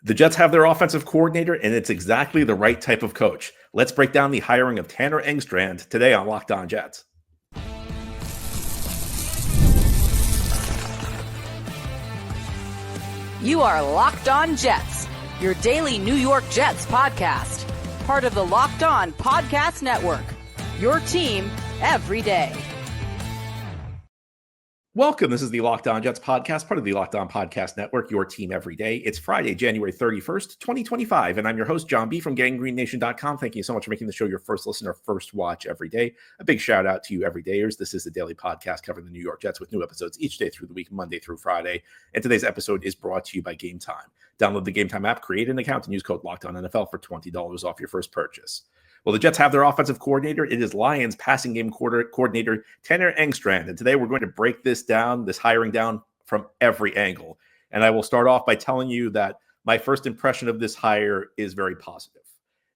The Jets have their offensive coordinator, and it's exactly the right type of coach. Let's break down the hiring of Tanner Engstrand today on Locked On Jets. You are Locked On Jets, your daily New York Jets podcast. Part of the Locked On Podcast Network, your team every day. Welcome. This is the Locked On Jets podcast, part of the Locked On Podcast Network, your team every day. It's Friday, January 31st, 2025, and I'm your host, John B. from GangGreenNation.com. Thank you so much for making the show your first listen or first watch every day. A big shout out to you everydayers. This is the daily podcast covering the New York Jets with new episodes each day through the week, Monday through Friday. And today's episode is brought to you by Game Time. Download the Game Time app, create an account, and use code LOCKEDONNFL for $20 off your first purchase. Well, the Jets have their offensive coordinator. It is Lions passing game coordinator Tanner Engstrand. And today we're going to break this hiring down from every angle. And I will start off by telling you that my first impression of this hire is very positive.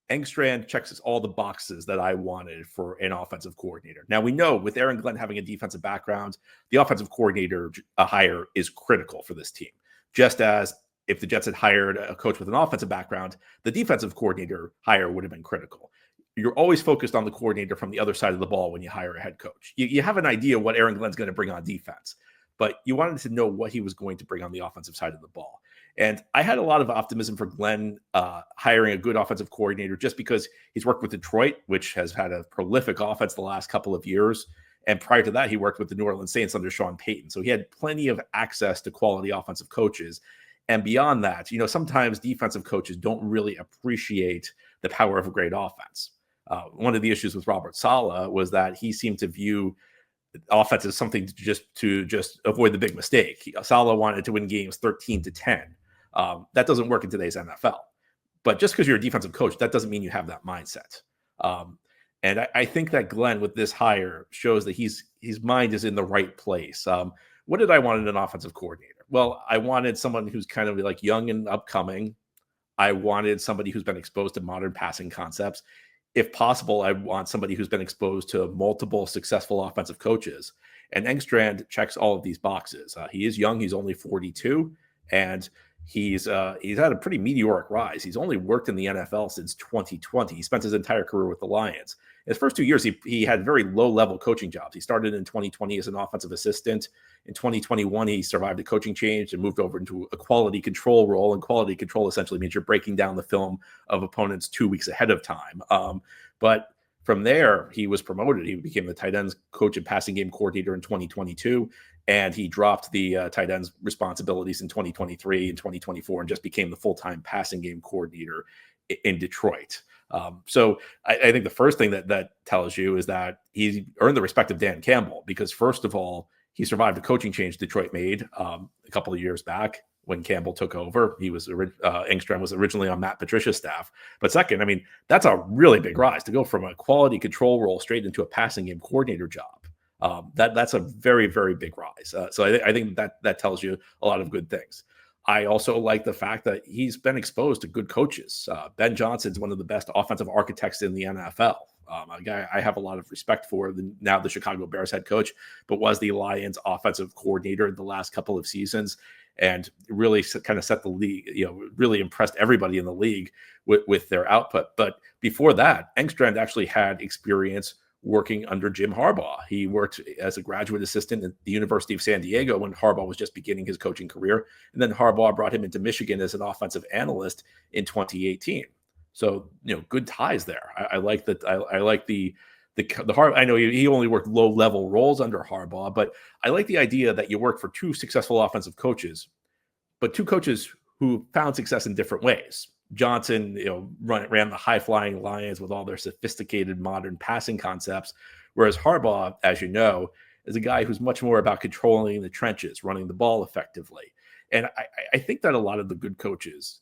Engstrand checks all the boxes that I wanted for an offensive coordinator. Now, we know with Aaron Glenn having a defensive background, the offensive coordinator hire is critical for this team. Just as if the Jets had hired a coach with an offensive background, the defensive coordinator hire would have been critical. You're always focused on the coordinator from the other side of the ball when you hire a head coach. You have an idea what Aaron Glenn's going to bring on defense, but you wanted to know what he was going to bring on the offensive side of the ball. And I had a lot of optimism for Glenn hiring a good offensive coordinator just because he's worked with Detroit, which has had a prolific offense the last couple of years. And prior to that, he worked with the New Orleans Saints under Sean Payton. So he had plenty of access to quality offensive coaches. And beyond that, sometimes defensive coaches don't really appreciate the power of a great offense. One of the issues with Robert Saleh was that he seemed to view offense as something to just avoid the big mistake. Saleh wanted to win games 13-10. That doesn't work in today's NFL. But just because you're a defensive coach, that doesn't mean you have that mindset. And I think that Glenn, with this hire, shows that his mind is in the right place. What did I want in an offensive coordinator? Well, I wanted someone who's kind of like young and upcoming. I wanted somebody who's been exposed to modern passing concepts. If possible, I want somebody who's been exposed to multiple successful offensive coaches. And Engstrand checks all of these boxes. He is young. He's only 42. And he's had a pretty meteoric rise. He's only worked in the NFL since 2020. He spent his entire career with the Lions. His first 2 years, he had very low-level coaching jobs. He started in 2020 as an offensive assistant. In 2021, he survived a coaching change and moved over into a quality control role. And quality control essentially means you're breaking down the film of opponents 2 weeks ahead of time. But from there, he was promoted. He became the tight ends coach and passing game coordinator in 2022. And he dropped the tight ends responsibilities in 2023 and 2024 and just became the full-time passing game coordinator in Detroit. So I think the first thing that tells you is that he earned the respect of Dan Campbell because, first of all, he survived a coaching change Detroit made a couple of years back when Campbell took over. Engstrand was originally on Matt Patricia's staff. But second, that's a really big rise to go from a quality control role straight into a passing game coordinator job. That's a very, very big rise. So I think that tells you a lot of good things. I also like the fact that he's been exposed to good coaches. Ben Johnson's one of the best offensive architects in the NFL. A guy I have a lot of respect for, now the Chicago Bears head coach, but was the Lions offensive coordinator in the last couple of seasons and really kind of set the league, really impressed everybody in the league with their output. But before that, Engstrand actually had experience working under Jim Harbaugh. He worked as a graduate assistant at the University of San Diego when Harbaugh was just beginning his coaching career. And then Harbaugh brought him into Michigan as an offensive analyst in 2018. So, good ties there. I like that. I like the Harbaugh. I know he only worked low level roles under Harbaugh, but I like the idea that you work for two successful offensive coaches, but two coaches who found success in different ways. Johnson, ran the high-flying Lions with all their sophisticated modern passing concepts, whereas Harbaugh, as you know, is a guy who's much more about controlling the trenches, running the ball effectively. And I think that a lot of the good coaches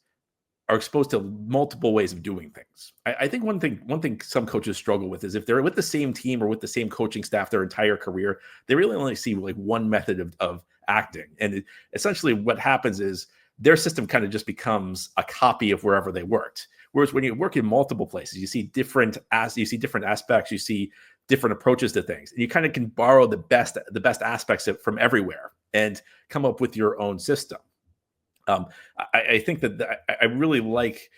are exposed to multiple ways of doing things. I think one thing some coaches struggle with is if they're with the same team or with the same coaching staff their entire career, they really only see like one method of acting. And essentially what happens is their system kind of just becomes a copy of wherever they worked. Whereas when you work in multiple places, you see different aspects, you see different approaches to things, and you kind of can borrow the best aspects from everywhere and come up with your own system. Um, I think that I really like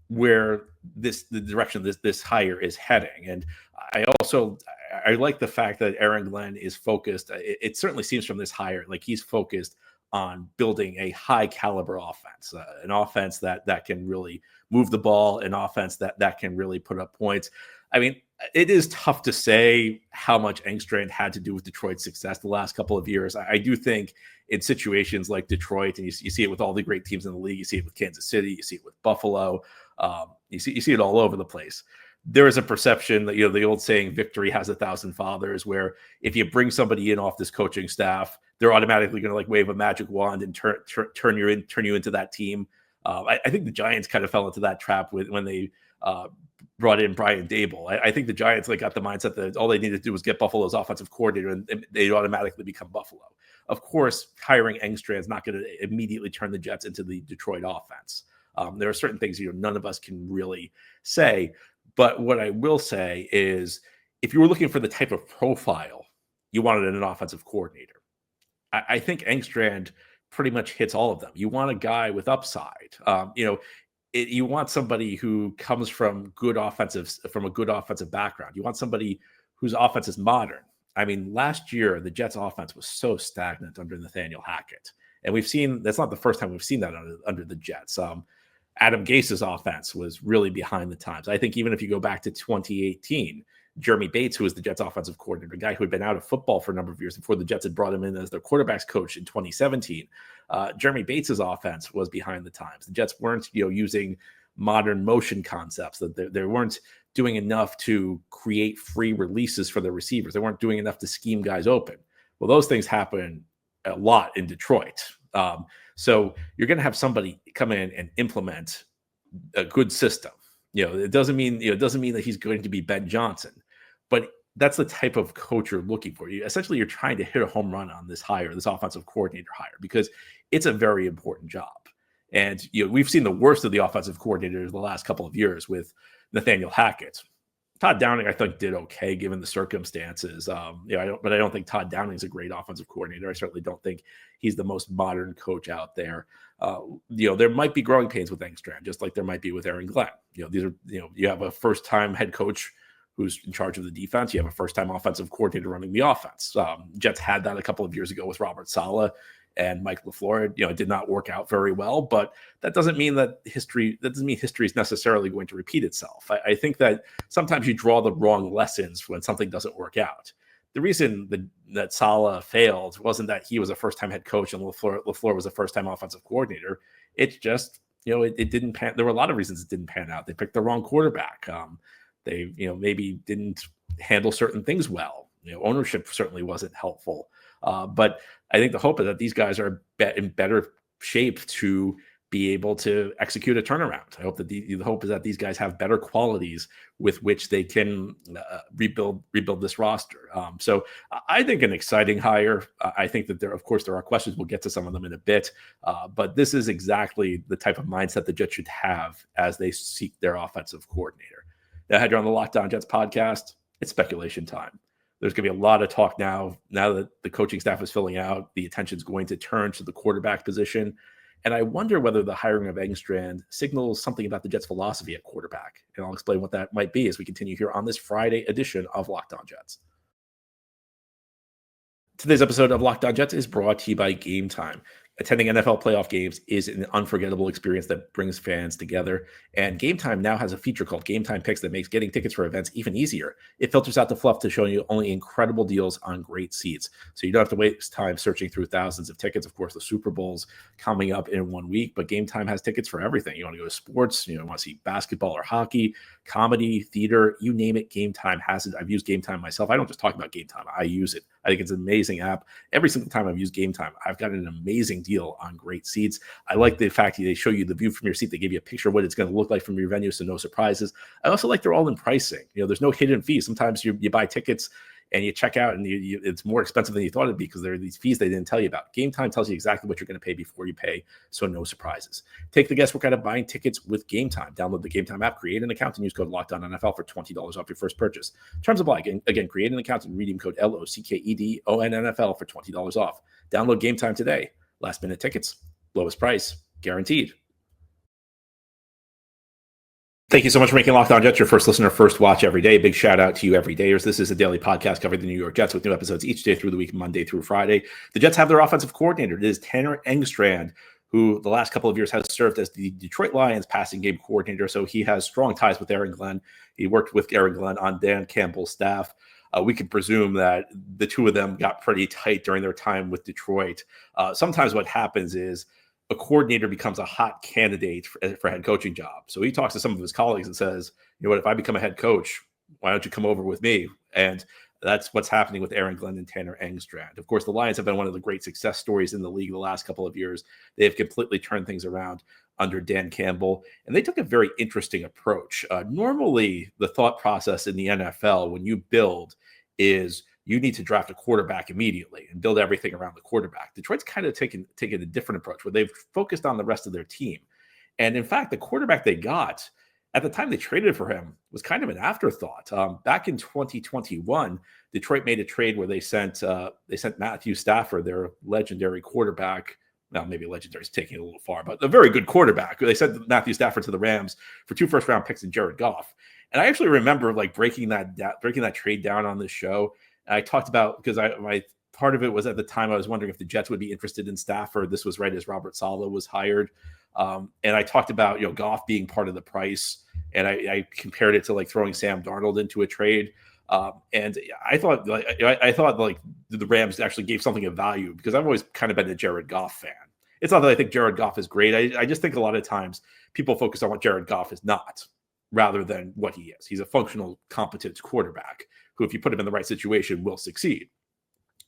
where the direction this hire is heading, and I like the fact that Aaron Glenn is focused. It certainly seems from this hire like he's focused on building a high caliber offense, an offense that can really move the ball, an offense that can really put up points. I mean, it is tough to say how much Engstrand had to do with Detroit's success the last couple of years. I do think in situations like Detroit, and you see it with all the great teams in the league, you see it with Kansas City, you see it with Buffalo, you see it all over the place. There is a perception that, the old saying, victory has 1,000 fathers, where if you bring somebody in off this coaching staff, they're automatically going to like wave a magic wand and turn you into that team. I think the Giants kind of fell into that trap when they brought in Brian Dable. I think the Giants got the mindset that all they needed to do was get Buffalo's offensive coordinator and they'd automatically become Buffalo. Of course, hiring Engstrand is not going to immediately turn the Jets into the Detroit offense. There are certain things none of us can really say. But what I will say is, if you were looking for the type of profile you wanted in an offensive coordinator, I think Engstrand pretty much hits all of them. You want a guy with upside. You want somebody who comes from a good offensive background. You want somebody whose offense is modern. I mean, last year the Jets' offense was so stagnant under Nathaniel Hackett, and that's not the first time we've seen that under the Jets. Adam Gase's offense was really behind the times. I think even if you go back to 2018, Jeremy Bates, who was the Jets offensive coordinator, a guy who had been out of football for a number of years before the Jets had brought him in as their quarterbacks coach in 2017, Jeremy Bates's offense was behind the times. The Jets weren't, using modern motion concepts. That they weren't doing enough to create free releases for their receivers. They weren't doing enough to scheme guys open. Well, those things happen a lot in Detroit. So you're going to have somebody come in and implement a good system. It doesn't mean that he's going to be Ben Johnson, but that's the type of coach you're looking for. Essentially, you're trying to hit a home run on this offensive coordinator hire, because it's a very important job. And we've seen the worst of the offensive coordinators the last couple of years with Nathaniel Hackett. Todd Downing, I think, did okay given the circumstances. I don't think Todd Downing is a great offensive coordinator. I certainly don't think he's the most modern coach out there. There might be growing pains with Engstrand, just like there might be with Aaron Glenn. You have a first-time head coach who's in charge of the defense. You have a first-time offensive coordinator running the offense. Jets had that a couple of years ago with Robert Saleh and Mike LaFleur. It did not work out very well, but that doesn't mean history is necessarily going to repeat itself. I think that sometimes you draw the wrong lessons when something doesn't work out. The reason that Saleh failed wasn't that he was a first-time head coach and LaFleur was a first-time offensive coordinator. It's just, it didn't pan. There were a lot of reasons it didn't pan out. They picked the wrong quarterback. They, maybe didn't handle certain things well. Ownership certainly wasn't helpful. But I think the hope is that these guys are in better shape to be able to execute a turnaround. I hope that the hope is that these guys have better qualities with which they can rebuild this roster. So I think an exciting hire. I think that there are questions. We'll get to some of them in a bit. But this is exactly the type of mindset the Jets should have as they seek their offensive coordinator. Now, head on the Locked On Jets podcast. It's speculation time. There's going to be a lot of talk now that the coaching staff is filling out. The attention is going to turn to the quarterback position. And I wonder whether the hiring of Engstrand signals something about the Jets' philosophy at quarterback. And I'll explain what that might be as we continue here on this Friday edition of Locked On Jets. Today's episode of Locked On Jets is brought to you by Game Time. Attending NFL playoff games is an unforgettable experience that brings fans together. And Game Time now has a feature called Game Time Picks that makes getting tickets for events even easier. It filters out the fluff to show you only incredible deals on great seats. So you don't have to waste time searching through thousands of tickets. Of course, the Super Bowl's coming up in 1 week, but Game Time has tickets for everything. You want to go to sports, want to see basketball or hockey, comedy, theater, you name it, Game Time has it. I've used Game Time myself. I don't just talk about Game Time. I use it. I think it's an amazing app. Every single time I've used Game Time, I've got an amazing deal on great seats. I like the fact that they show you the view from your seat. They give you a picture of what it's going to look like from your venue, so no surprises. I also like they're all in pricing. There's no hidden fees. Sometimes you buy tickets and you check out and it's more expensive than you thought it'd be because there are these fees they didn't tell you about. Game Time tells you exactly what you're going to pay before you pay, so no surprises. Take the guesswork out of buying tickets with Game Time. Download the Game Time app, create an account, and use code LOCKEDONNFL for $20 off your first purchase. Terms apply. Again, create an account and redeem code LOCKEDONNFL for $20 off. Download Game Time today. Last minute tickets, lowest price, guaranteed. Thank you so much for making Locked On Jets your first listener, first watch every day. Big shout out to you everydayers. This is a daily podcast covering the New York Jets with new episodes each day through the week, Monday through Friday. The Jets have their offensive coordinator. It is Tanner Engstrand, who the last couple of years has served as the Detroit Lions passing game coordinator. So he has strong ties with Aaron Glenn. He worked with Aaron Glenn on Dan Campbell's staff. We can presume that the two of them got pretty tight during their time with Detroit. Sometimes what happens is a coordinator becomes a hot candidate for a head coaching job. So he talks to some of his colleagues and says, you know what, if I become a head coach, why don't you come over with me? And that's what's happening with Aaron Glenn and Tanner Engstrand. Of course, the Lions have been one of the great success stories in the league the last couple of years. They have completely turned things around under Dan Campbell, and they took a very interesting approach. Normally, the thought process in the NFL when you build is you need to draft a quarterback immediately and build everything around the quarterback. Detroit's kind of taken a different approach where they've focused on the rest of their team. And in fact, the quarterback they got at the time they traded for him was kind of an afterthought. Back in 2021, Detroit made a trade where they sent Matthew Stafford, their legendary quarterback. Now, maybe legendary is taking it a little far, but a very good quarterback. They sent Matthew Stafford to the Rams for 2 first-round picks and Jared Goff. And I actually remember like breaking that trade down on this show. I talked about, because my part of it was at the time I was wondering if the Jets would be interested in Stafford. This was right as Robert Saleh was hired. And I talked about, Goff being part of the price. And I compared it to like throwing Sam Darnold into a trade. And I thought the Rams actually gave something of value because I've always kind of been a Jared Goff fan. It's not that I think Jared Goff is great. I just think a lot of times people focus on what Jared Goff is not rather than what he is. He's a functional, competent quarterback who, if you put him in the right situation, will succeed.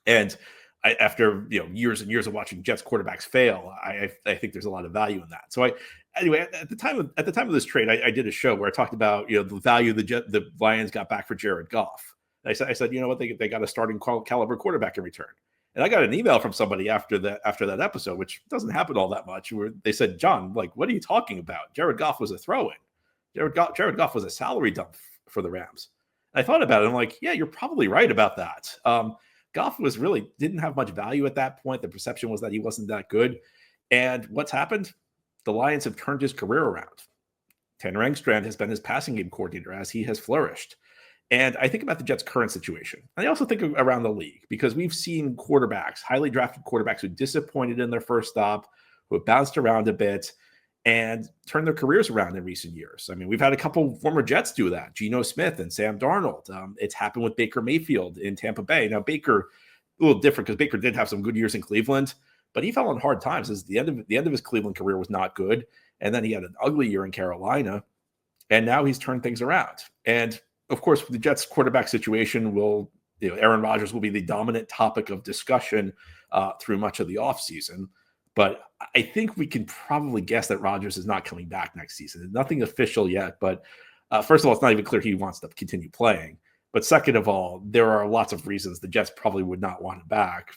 And after years and years of watching Jets quarterbacks fail, I think there's a lot of value in that. So anyway, at the time of this trade, I did a show where I talked about the value the Lions got back for Jared Goff. And I said, you know what, they got a starting caliber quarterback in return. And I got an email from somebody after that episode, which doesn't happen all that much, where they said, John, like, what are you talking about? Jared Goff was a throw-in. Jared Goff was a salary dump for the Rams. And I thought about it. I'm like, yeah, you're probably right about that. Goff didn't have much value at that point. The perception was that he wasn't that good. And what's happened? The Lions have turned his career around. Tanner Engstrand has been his passing game coordinator as he has flourished. And I think about the Jets' current situation. And I also think around the league because we've seen quarterbacks, highly drafted quarterbacks who disappointed in their first stop, who have bounced around a bit and turned their careers around in recent years. I mean, we've had a couple former Jets do that, Geno Smith and Sam Darnold. It's happened with Baker Mayfield in Tampa Bay. Now, Baker, a little different because Baker did have some good years in Cleveland, but he fell on hard times as the end of his Cleveland career was not good. And then he had an ugly year in Carolina, and now he's turned things around. And of course, the Jets quarterback situation Aaron Rodgers will be the dominant topic of discussion through much of the offseason. But I think we can probably guess that Rodgers is not coming back next season. Nothing official yet, but first of all, it's not even clear he wants to continue playing. But second of all, there are lots of reasons the Jets probably would not want him back.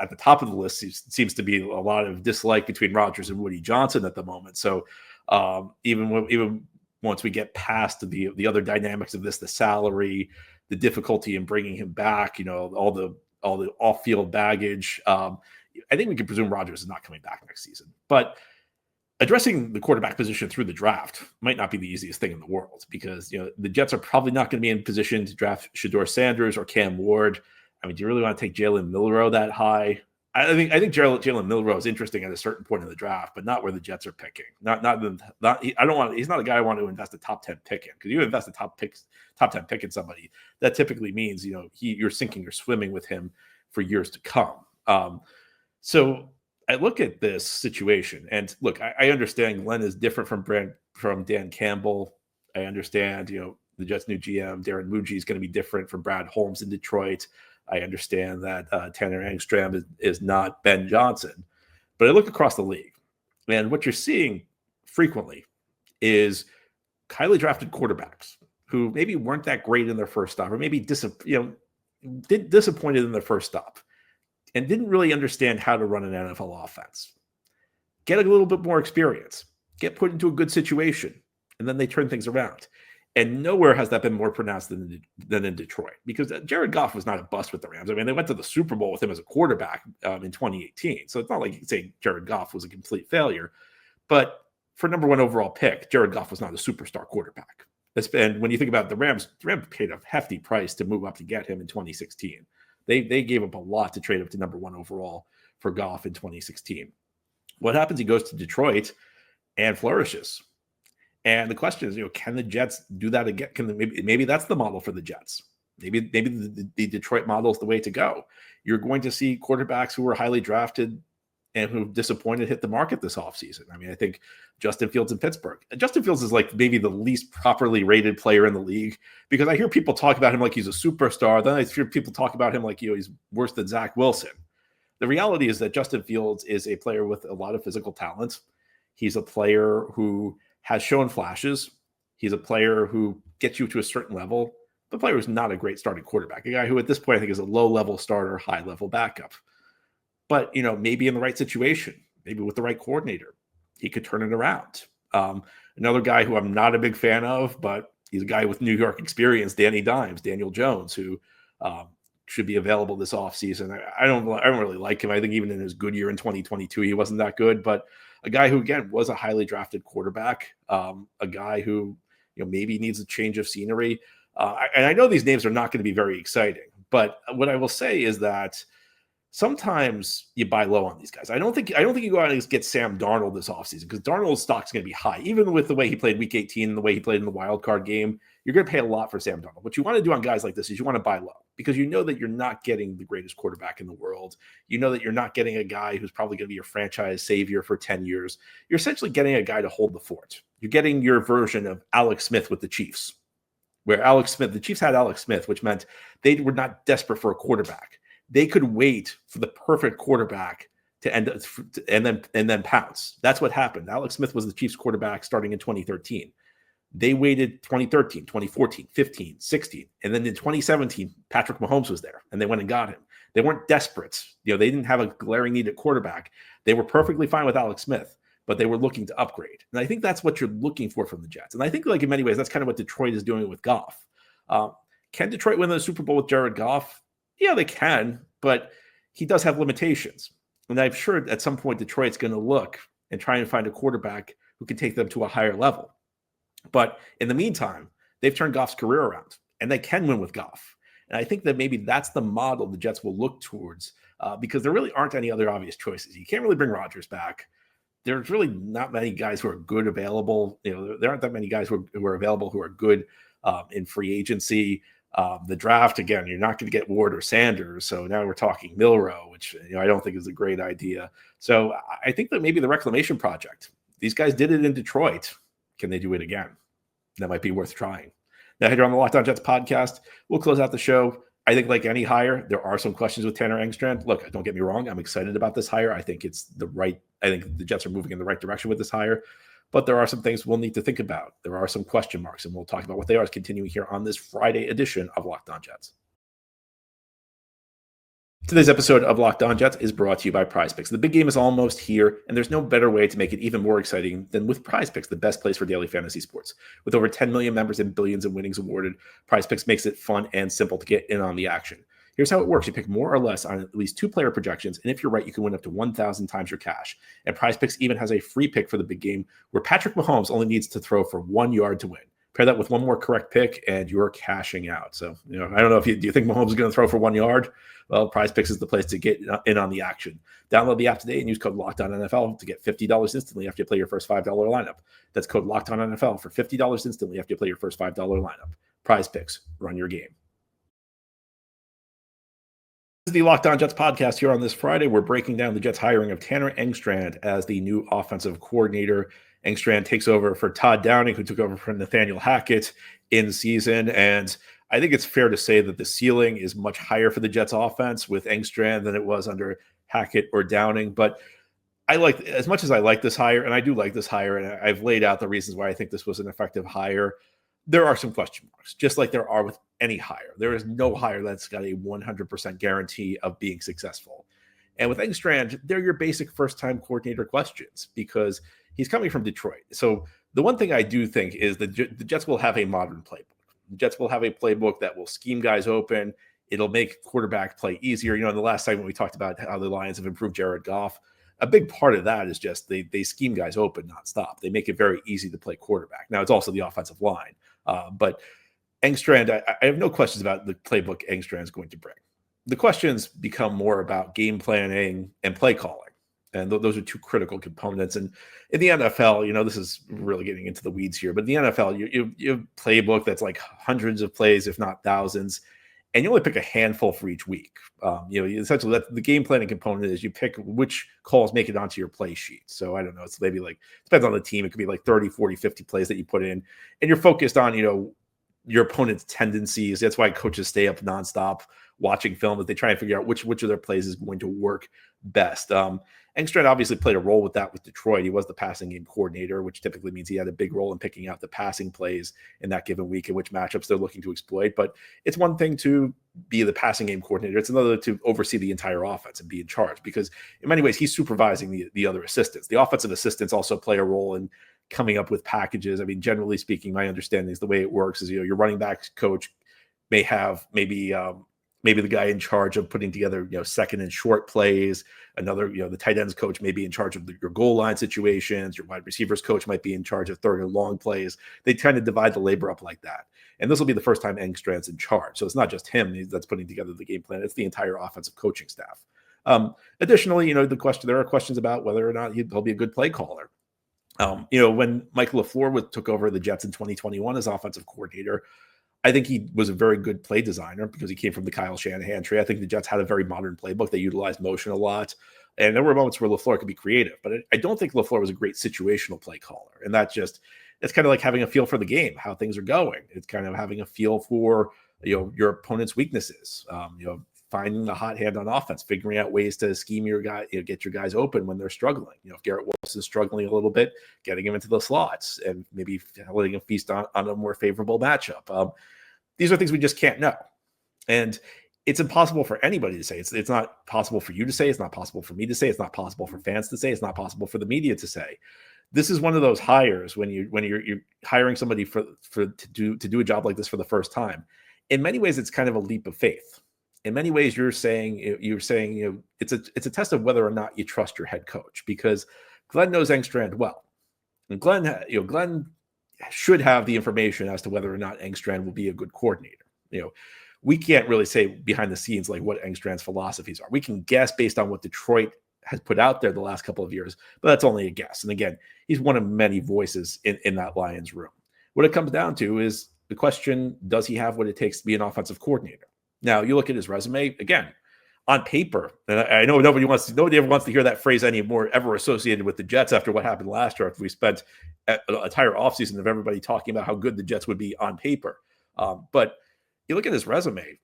At the top of the list seems to be a lot of dislike between Rodgers and Woody Johnson at the moment. So even once we get past the other dynamics of this, the salary, the difficulty in bringing him back, all the off-field baggage, I think we can presume Rodgers is not coming back next season. But addressing the quarterback position through the draft might not be the easiest thing in the world because the Jets are probably not going to be in position to draft Shedeur Sanders or Cam Ward. I mean, do you really want to take Jalen Milroe that high? I think Jalen Milroe is interesting at a certain point in the draft, but not where the Jets are picking. He's not a guy I want to invest a top 10 pick in because you invest a top 10 pick in somebody that typically means you're sinking or swimming with him for years to come. So I look at this situation and look, I understand Glenn is different from Dan Campbell. I understand, the Jets' new GM, Darren Muji, is going to be different from Brad Holmes in Detroit. I understand that Tanner Engstrand is not Ben Johnson. But I look across the league, and what you're seeing frequently is highly drafted quarterbacks who maybe weren't that great in their first stop or maybe disappointed in their first stop and didn't really understand how to run an NFL offense. Get a little bit more experience, get put into a good situation, and then they turn things around. And nowhere has that been more pronounced than in Detroit because Jared Goff was not a bust with the Rams. I mean, they went to the Super Bowl with him as a quarterback in 2018. So it's not like you can say Jared Goff was a complete failure. But for number one overall pick, Jared Goff was not a superstar quarterback. And when you think about the Rams paid a hefty price to move up to get him in 2016. They gave up a lot to trade up to number one overall for Goff in 2016. What happens? He goes to Detroit and flourishes. And the question is, can the Jets do that again? Maybe that's the model for the Jets. Maybe the Detroit model is the way to go. You're going to see quarterbacks who were highly drafted and who disappointed hit the market this offseason. I mean, I think Justin Fields in Pittsburgh. Justin Fields is like maybe the least properly rated player in the league, because I hear people talk about him like he's a superstar. Then I hear people talk about him like he's worse than Zach Wilson. The reality is that Justin Fields is a player with a lot of physical talent. He's a player who has shown flashes. He's a player who gets you to a certain level. The player who's not a great starting quarterback, a guy who at this point I think is a low-level starter, high-level backup. But, maybe in the right situation, maybe with the right coordinator, he could turn it around. Another guy who I'm not a big fan of, but he's a guy with New York experience, Daniel Jones, who should be available this offseason. I don't really like him. I think even in his good year in 2022, he wasn't that good. But a guy who, again, was a highly drafted quarterback, a guy who maybe needs a change of scenery. And I know these names are not going to be very exciting, but what I will say is that sometimes you buy low on these guys. I don't think you go out and get Sam Darnold this offseason, because Darnold's stock's going to be high. Even with the way he played week 18 and the way he played in the wild card game, you're going to pay a lot for Sam Darnold. What you want to do on guys like this is you want to buy low, because you know that you're not getting the greatest quarterback in the world. You know that you're not getting a guy who's probably going to be your franchise savior for 10 years. You're essentially getting a guy to hold the fort. You're getting your version of Alex Smith with the Chiefs, where the Chiefs had Alex Smith, which meant they were not desperate for a quarterback. They could wait for the perfect quarterback to end and then pounce. That's what happened. Alex Smith was the Chiefs quarterback starting in 2013. They waited 2013, 2014, 15, 16. And then in 2017, Patrick Mahomes was there, and they went and got him. They weren't desperate. They didn't have a glaring need at quarterback. They were perfectly fine with Alex Smith, but they were looking to upgrade. And I think that's what you're looking for from the Jets. And I think, like, in many ways, that's kind of what Detroit is doing with Goff. Can Detroit win the Super Bowl with Jared Goff? Yeah, they can, but he does have limitations. And I'm sure at some point Detroit's going to look and try and find a quarterback who can take them to a higher level. But in the meantime, they've turned Goff's career around, and they can win with Goff. And I think that maybe that's the model the Jets will look towards, because there really aren't any other obvious choices. You can't really bring Rodgers back. There's really not many guys who are good available. There aren't that many guys who are available who are good in free agency. The draft, again, you're not going to get Ward or Sanders. So now we're talking Milrow, which I don't think is a great idea. So I think that maybe the reclamation project, these guys did it in Detroit. Can they do it again? That might be worth trying. Now, here on the Locked On Jets podcast, we'll close out the show. I think, like any hire, there are some questions with Tanner Engstrand. Look, don't get me wrong. I'm excited about this hire. I think I think the Jets are moving in the right direction with this hire. But there are some things we'll need to think about. There are some question marks, and we'll talk about what they are continuing here on this Friday edition of Locked On Jets. Today's episode of Locked On Jets is brought to you by PrizePicks. The big game is almost here, and there's no better way to make it even more exciting than with PrizePicks, the best place for daily fantasy sports. With over 10 million members and billions of winnings awarded, PrizePicks makes it fun and simple to get in on the action. Here's how it works. You pick more or less on at least 2 player projections, and if you're right, you can win up to 1,000 times your cash. And PrizePicks even has a free pick for the big game where Patrick Mahomes only needs to throw for 1 yard to win. Pair that with one more correct pick, and you're cashing out. So, I don't know do you think Mahomes is going to throw for 1 yard? Well, PrizePicks is the place to get in on the action. Download the app today and use code LOCKEDONNFL to get $50 instantly after you play your first $5 lineup. That's code LOCKEDONNFL for $50 instantly after you play your first $5 lineup. PrizePicks, run your game. This is the Locked On Jets podcast here on this Friday. We're breaking down the Jets hiring of Tanner Engstrand as the new offensive coordinator. Engstrand takes over for Todd Downing, who took over from Nathaniel Hackett in season. And I think it's fair to say that the ceiling is much higher for the Jets offense with Engstrand than it was under Hackett or Downing. But as much as I like this hire, and I do like this hire, and I've laid out the reasons why I think this was an effective hire, there are some question marks, just like there are with any hire. There is no hire that's got a 100% guarantee of being successful. And with Engstrand, they're your basic first-time coordinator questions because he's coming from Detroit. So the one thing I do think is the Jets will have a modern playbook. The Jets will have a playbook that will scheme guys open. It'll make quarterback play easier. In the last segment, we talked about how the Lions have improved Jared Goff. a big part of that is just they scheme guys open nonstop. They make it very easy to play quarterback. Now it's also the offensive line, but Engstrand, I have no questions about the playbook Engstrand is going to bring. The questions become more about game planning and play calling. And those are two critical components. And in the NFL, this is really getting into the weeds here, but in the NFL, you have a playbook that's like hundreds of plays, if not thousands, and you only pick a handful for each week. Essentially, the game planning component is you pick which calls make it onto your play sheet. So I don't know, it's maybe depends on the team. It could be like 30, 40, 50 plays that you put in, and you're focused on, your opponent's tendencies. That's why coaches stay up nonstop watching film, as they try and figure out which of their plays is going to work best. Engstrand obviously played a role with that with Detroit. He was the passing game coordinator, which typically means he had a big role in picking out the passing plays in that given week and which matchups they're looking to exploit. But it's one thing to be the passing game coordinator. It's another to oversee the entire offense and be in charge, because in many ways he's supervising the other assistants. The offensive assistants also play a role in coming up with packages. I mean, generally speaking, my understanding is the way it works is, your running backs coach may have maybe the guy in charge of putting together, second and short plays. Another, the tight ends coach may be in charge of your goal line situations. Your wide receivers coach might be in charge of third and long plays. They kind of divide the labor up like that. And this will be the first time Engstrand's in charge. So it's not just him that's putting together the game plan. It's the entire offensive coaching staff. Additionally, there are questions about whether or not he'll be a good play caller. When Michael LaFleur took over the Jets in 2021 as offensive coordinator, I think he was a very good play designer because he came from the Kyle Shanahan tree. I think the Jets had a very modern playbook. They utilized motion a lot. And there were moments where LaFleur could be creative, but I don't think LaFleur was a great situational play caller. And it's kind of like having a feel for the game, how things are going. It's kind of having a feel for, your opponent's weaknesses, finding the hot hand on offense, figuring out ways to scheme your guy, get your guys open when they're struggling. If Garrett Wilson's struggling a little bit, getting him into the slots and maybe letting him feast on a more favorable matchup. These are things we just can't know. And it's impossible for anybody to say. It's not possible for you to say. It's not possible for me to say. It's not possible for fans to say. It's not possible for the media to say. This is one of those hires when you're hiring somebody to do a job like this for the first time. In many ways, it's kind of a leap of faith. In many ways, you're saying it's a test of whether or not you trust your head coach, because Glenn knows Engstrand well, and Glenn should have the information as to whether or not Engstrand will be a good coordinator. We can't really say behind the scenes like what Engstrand's philosophies are. We can guess based on what Detroit has put out there the last couple of years, but that's only a guess. And again, he's one of many voices in that Lions room. What it comes down to is the question: does he have what it takes to be an offensive coordinator? Now, you look at his resume, again, on paper, and I know nobody ever wants to hear that phrase anymore, ever associated with the Jets after what happened last year, after we spent an entire offseason of everybody talking about how good the Jets would be on paper. But you look at his resume,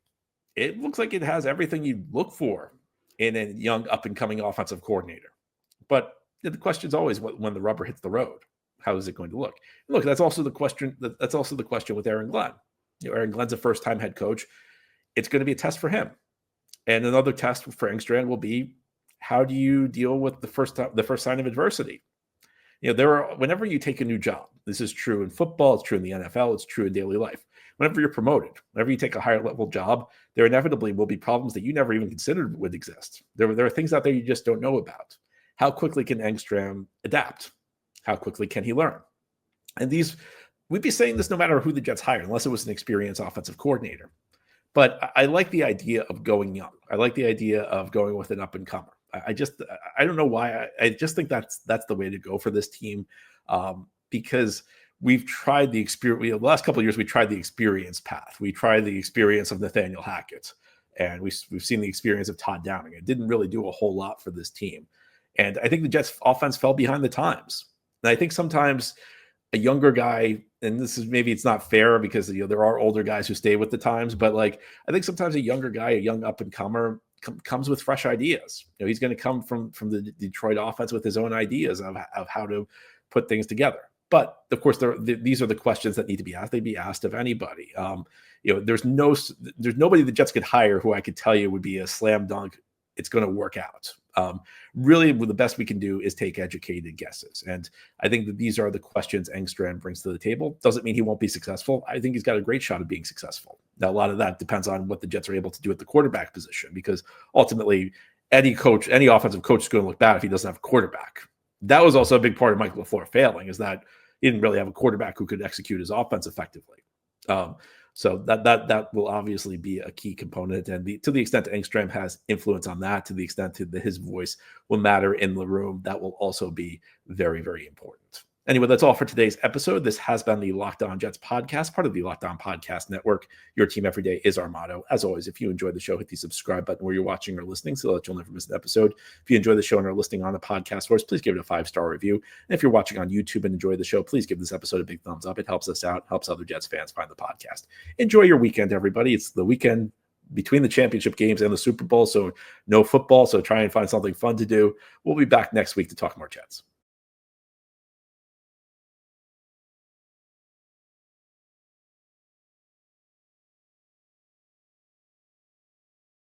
it looks like it has everything you look for in a young, up-and-coming offensive coordinator. But the question is always when the rubber hits the road, how is it going to look? Look, that's also the question. That's also the question with Aaron Glenn. Aaron Glenn's a first-time head coach. It's going to be a test for him. And another test for Engstrand will be, how do you deal with the first sign of adversity? Whenever you take a new job, this is true in football, it's true in the NFL, it's true in daily life. Whenever you're promoted, whenever you take a higher level job, there inevitably will be problems that you never even considered would exist. There are things out there you just don't know about. How quickly can Engstrand adapt? How quickly can he learn? And we'd be saying this no matter who the Jets hire, unless it was an experienced offensive coordinator. But I like the idea of going young. I like the idea of going with an up-and-comer. I don't know why. I just think that's the way to go for this team, because we've tried the experience. The last couple of years, we tried the experience path. We tried the experience of Nathaniel Hackett, and we've seen the experience of Todd Downing. It didn't really do a whole lot for this team. And I think the Jets' offense fell behind the times. And I think sometimes a younger guy, and maybe it's not fair because there are older guys who stay with the times, but I think sometimes a younger guy, a young up-and-comer, comes with fresh ideas. He's going to come from the Detroit offense with his own ideas of how to put things together. But of course, these are the questions that need to be asked. They'd be asked of anybody. There's nobody the Jets could hire who I could tell you would be a slam dunk. It's going to work out. Really, the best we can do is take educated guesses. And I think that these are the questions Engstrand brings to the table. Doesn't mean he won't be successful. I think he's got a great shot of being successful. Now, a lot of that depends on what the Jets are able to do at the quarterback position, because ultimately any offensive coach is going to look bad if he doesn't have a quarterback. That was also a big part of Mike LaFleur failing, is that he didn't really have a quarterback who could execute his offense effectively. So that will obviously be a key component. And to the extent Engstrand has influence on that, to the extent that his voice will matter in the room, that will also be very, very important. Anyway, that's all for today's episode. This has been the Locked On Jets podcast, part of the Locked On Podcast Network. Your team every day is our motto. As always, if you enjoyed the show, hit the subscribe button where you're watching or listening so that you'll never miss an episode. If you enjoy the show and are listening on the podcast source, please give it a 5-star review. And if you're watching on YouTube and enjoy the show, please give this episode a big thumbs up. It helps us out, helps other Jets fans find the podcast. Enjoy your weekend, everybody. It's the weekend between the championship games and the Super Bowl, so no football, so try and find something fun to do. We'll be back next week to talk more Jets.